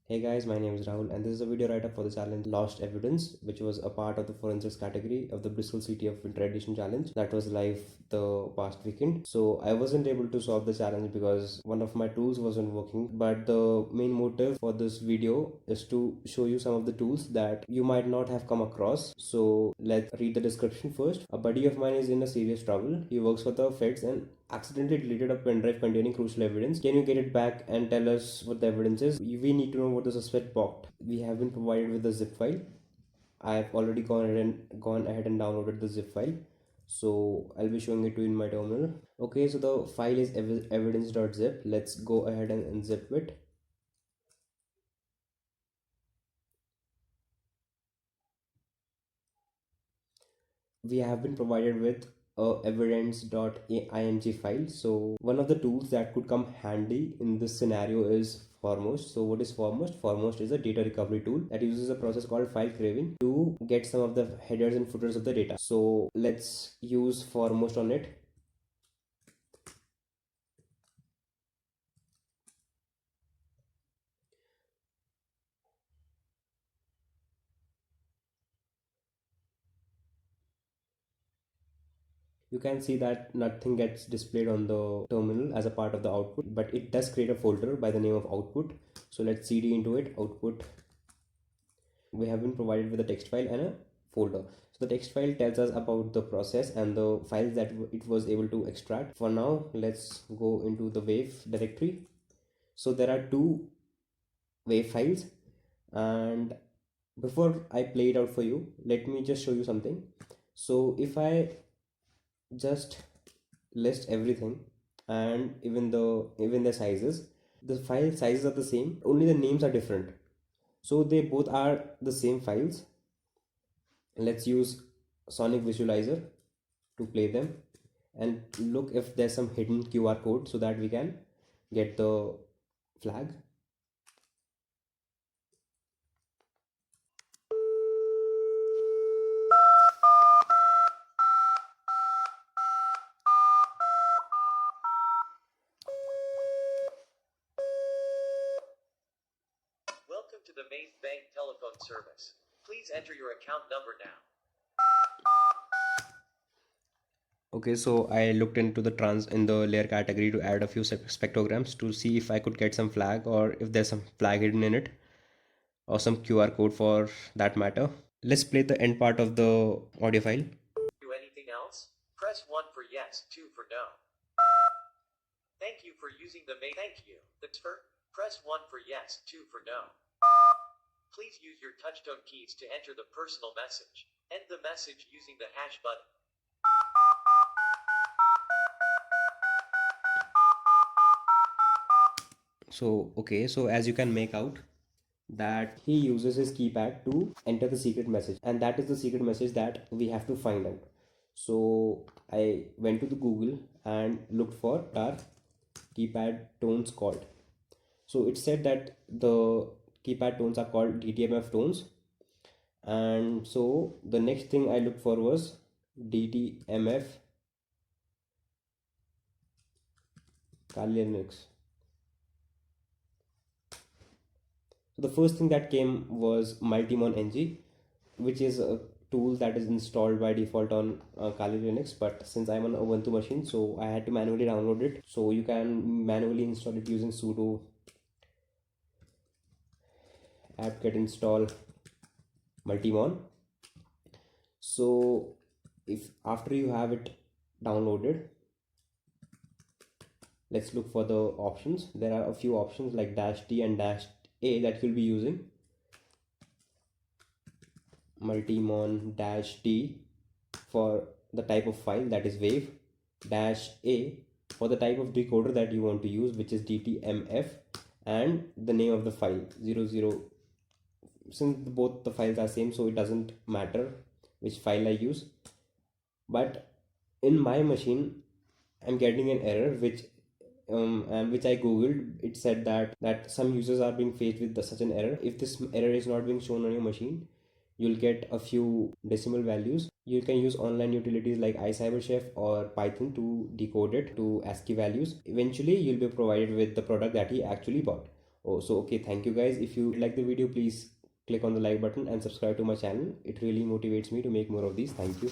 Hey guys, my name is Rahul and this is a video write-up for the challenge Lost Evidence, which was a part of the forensics category of the Bristol City of Winter Edition challenge that was live the past weekend. So I wasn't able to solve the challenge because one of my tools wasn't working, but the main motive for this video is to show you some of the tools that you might not have come across. So let's read the description first. A buddy of mine is in a serious trouble. He works for the feds and accidentally deleted a pen drive containing crucial evidence. Can you get it back and tell us what the evidence is? We need to know what the suspect bought. We have been provided with the zip file. I have already gone ahead and downloaded the zip file. So I'll be showing it to you in my terminal. Okay, so the file is evidence.zip. Let's go ahead and unzip it. We have been provided with a evidence.img file. So one of the tools that could come handy in this scenario is Foremost. So what is Foremost? Foremost is a data recovery tool that uses a process called file craving to get some of the headers and footers of the data. So let's use Foremost on it. You can see that nothing gets displayed on the terminal as a part of the output, but it does create a folder by the name of output. So let's cd into it, output. We have been provided with a text file and a folder. So the text file tells us about the process and the files that it was able to extract. For now, let's go into the wave directory. So there are two wave files, and before I play it out for you, let me just show you something. So if I just list everything and even the sizes, the file sizes are the same, only the names are different. So they both are the same files. Let's use Sonic Visualizer to play them and look if there's some hidden QR code so that we can get the flag. Welcome to the main bank telephone service. Please enter your account number now. Okay, so I looked into the layer category to add a few spectrograms to see if I could get some flag or if there's some flag hidden in it or some QR code for that matter. Let's play the end part of the audio file. Do anything else? Press 1 for yes, 2 for no. Thank you for using the main. Thank you. Press 1 for yes, 2 for no. Please use your touchtone keys to enter the personal message. End the message using the hash button. So okay, so as you can make out that he uses his keypad to enter the secret message, and that is the secret message that we have to find out. So I went to the Google and looked for our keypad tones called. So it said that the keypad tones are called DTMF tones, and so the next thing I looked for was DTMF Kali Linux. So the first thing that came was Multimon NG, which is a tool that is installed by default on Kali Linux, but since I'm on a Ubuntu machine, so I had to manually download it. So you can manually install it using sudo apt-get install Multimon. So if after you have it downloaded, let's look for the options. There are a few options like -t and -a that you'll be using. Multimon-t for the type of file, that is wave, -a for the type of decoder that you want to use, which is DTMF, and the name of the file 00. Since both the files are same, so it doesn't matter which file I use, but in my machine I'm getting an error and which I googled. It said that some users are being faced with such an error. If this error is not being shown on your machine, you'll get a few decimal values. You can use online utilities like iCyberchef or Python to decode it to ASCII values. Eventually you'll be provided with the product that he actually bought. Oh, so okay, thank you guys. If you like the video, please click on the like button and subscribe to my channel. It really motivates me to make more of these. Thank you.